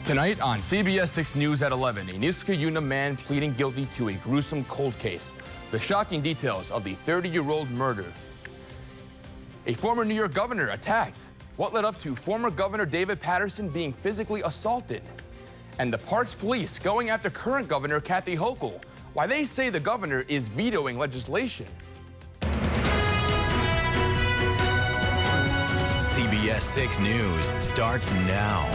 Tonight on CBS 6 News at 11, a Niskayuna man pleading guilty to a gruesome cold case. The shocking details of the 30-year-old murder. A former New York governor attacked. What led up to former Governor David Paterson being physically assaulted? And the Parks Police going after current Governor Kathy Hochul. Why they say the governor is vetoing legislation. CBS 6 News starts now.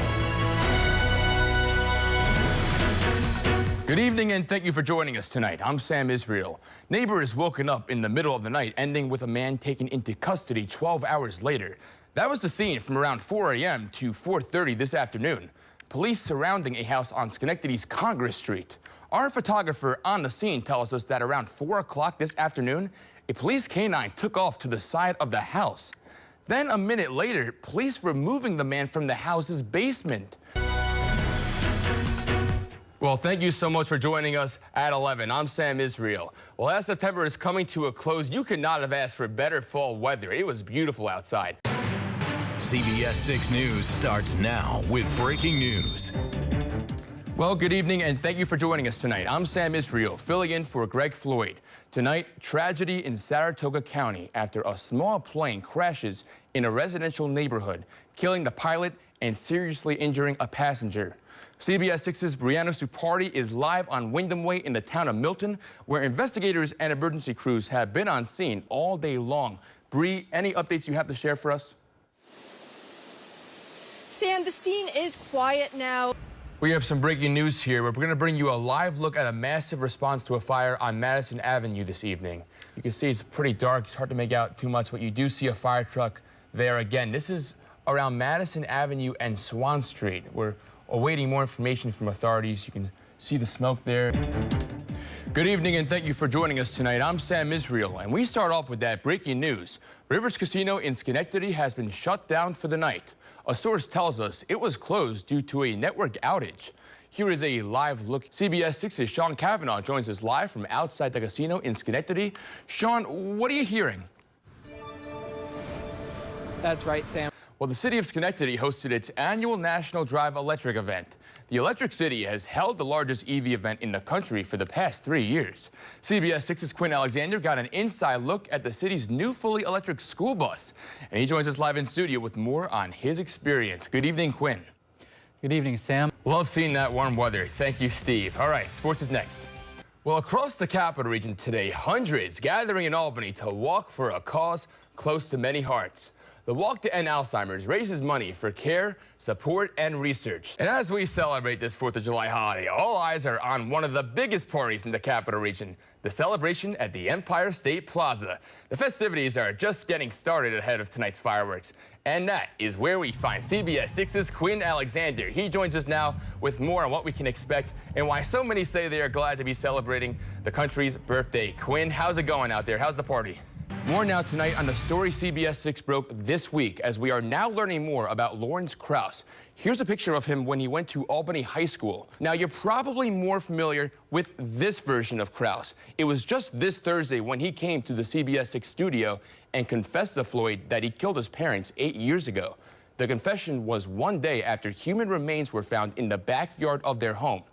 Good evening and thank you for joining us tonight. I'm Sam Israel. Neighbors woken up in the middle of the night, ending with a man taken into custody 12 hours later. That was the scene from around 4 a.m. to 4:30 this afternoon. Police surrounding a house on Schenectady's Congress Street. Our photographer on the scene tells us that around 4 o'clock this afternoon, a police canine took off to the side of the house. Then a minute later, police were moving the man from the house's basement. Well, thank you so much for joining us at 11. I'm Sam Israel. Well, as September is coming to a close, you could not have asked for better fall weather. It was beautiful outside. CBS 6 News starts now with breaking news. Well, good evening and thank you for joining us tonight. I'm Sam Israel, filling in for Greg Floyd. Tonight, tragedy in Saratoga County after a small plane crashes in a residential neighborhood, killing the pilot and seriously injuring a passenger. CBS 6's Brianna Supardi is live on Wyndham Way in the town of Milton, where investigators and emergency crews have been on scene all day long. Bree, any updates you have to share for us? Sam, the scene is quiet now. We have some breaking news here. We're going to bring you a live look at a massive response to a fire on Madison Avenue this evening. You can see it's pretty dark. It's hard to make out too much, but you do see a fire truck there again. This is around Madison Avenue and Swan Street. We're awaiting more information from authorities. You can see the smoke there. Good evening and thank you for joining us tonight. I'm Sam Israel, and we start off with that breaking news. Rivers Casino in Schenectady has been shut down for the night. A source tells us it was closed due to a network outage. Here is a live look. CBS 6's Sean Cavanaugh joins us live from outside the casino in Schenectady. Sean, what are you hearing? That's right, Sam. Well, the city of Schenectady hosted its annual National Drive Electric event. The Electric City has held the largest EV event in the country for the past 3 years. CBS 6's Quinn Alexander got an inside look at the city's new fully electric school bus. And he joins us live in studio with more on his experience. Good evening, Quinn. Good evening, Sam. Love seeing that warm weather. Thank you, Steve. All right, sports is next. Well, across the capital region today, hundreds gathering in Albany to walk for a cause close to many hearts. The Walk to End Alzheimer's raises money for care, support, and research. And as we celebrate this 4th of July holiday, all eyes are on one of the biggest parties in the capital region, the celebration at the Empire State Plaza. The festivities are just getting started ahead of tonight's fireworks. And that is where we find CBS 6's Quinn Alexander. He joins us now with more on what we can expect and why so many say they are glad to be celebrating the country's birthday. Quinn, how's it going out there? How's the party? More now tonight on the story CBS 6 broke this week as we are now learning more about Lawrence Krauss. Here's a picture of him when he went to Albany High School. Now, you're probably more familiar with this version of Krauss. It was just this Thursday when he came to the CBS 6 studio and confessed to Floyd that he killed his parents 8 years ago. The confession was one day after human remains were found in the backyard of their home.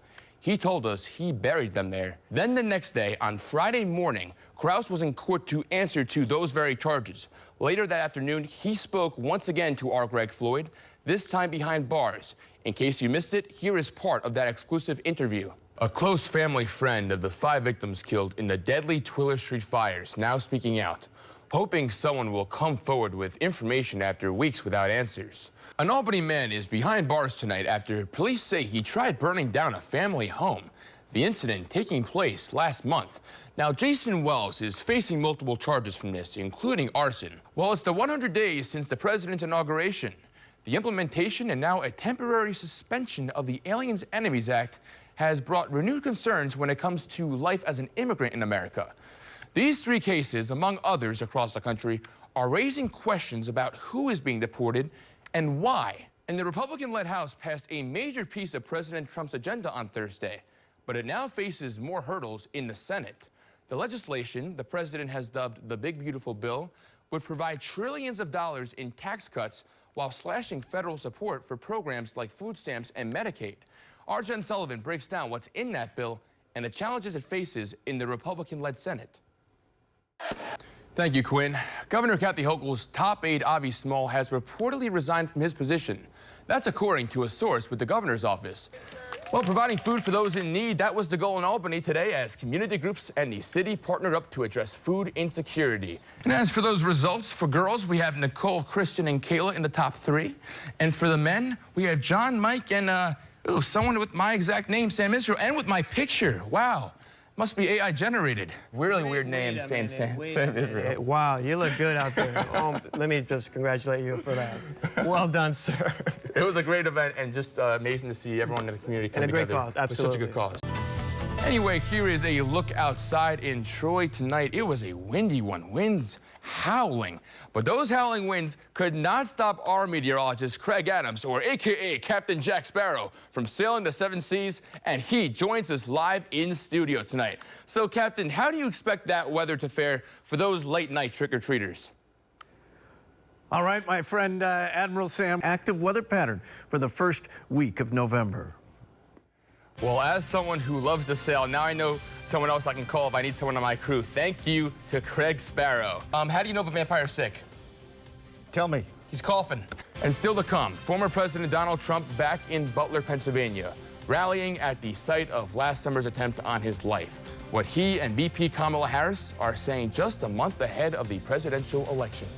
He told us he buried them there. Then the next day, on Friday morning, Krauss was in court to answer to those very charges. Later that afternoon, he spoke once again to our Greg Floyd, this time behind bars. In case you missed it, here is part of that exclusive interview. A close family friend of the 5 victims killed in the deadly Twiller Street fires now speaking out, hoping someone will come forward with information after weeks without answers. An Albany man is behind bars tonight after police say he tried burning down a family home. The incident taking place last month. Now, Jason Wells is facing multiple charges from this, including arson. Well, it's the 100 days since the president's inauguration. The implementation and now a temporary suspension of the Aliens Enemies Act has brought renewed concerns when it comes to life as an immigrant in America. These 3 cases, among others across the country, are raising questions about who is being deported and why. And the Republican-led House passed a major piece of President Trump's agenda on Thursday, but it now faces more hurdles in the Senate. The legislation the president has dubbed the Big Beautiful Bill would provide trillions of dollars in tax cuts while slashing federal support for programs like food stamps and Medicaid. Our Jen Sullivan breaks down what's in that bill and the challenges it faces in the Republican-led Senate. Thank you, Quinn. Governor Kathy Hochul's top aide, Avi Small, has reportedly resigned from his position. That's according to a source with the governor's office. Well, providing food for those in need, that was the goal in Albany today as community groups and the city partnered up to address food insecurity. And as for those results, for girls, we have Nicole, Christian, and Kayla in the top 3. And for the men, we have John, Mike, and someone with my exact name, Sam Israel, and with my picture. Wow. Must be AI generated. Really weird name, Sam Israel. Wow, you look good out there. Let me just congratulate you for that. Well done, sir. It was a great event and just amazing to see everyone in the community come together. And a great cause, absolutely. For such a good cause. Anyway, here is a look outside in Troy tonight. It was a windy one, winds howling. But those howling winds could not stop our meteorologist, Craig Adams, or AKA Captain Jack Sparrow, from sailing the 7 seas, and he joins us live in studio tonight. So, Captain, how do you expect that weather to fare for those late-night trick-or-treaters? All right, my friend Admiral Sam, active weather pattern for the first week of November. Well, as someone who loves to sail, now I know someone else I can call if I need someone on my crew. Thank you to Craig Sparrow. How do you know if a vampire's sick? Tell me. He's coughing. And still to come, former President Donald Trump back in Butler, Pennsylvania, rallying at the site of last summer's attempt on his life. What he and VP Kamala Harris are saying just a month ahead of the presidential election.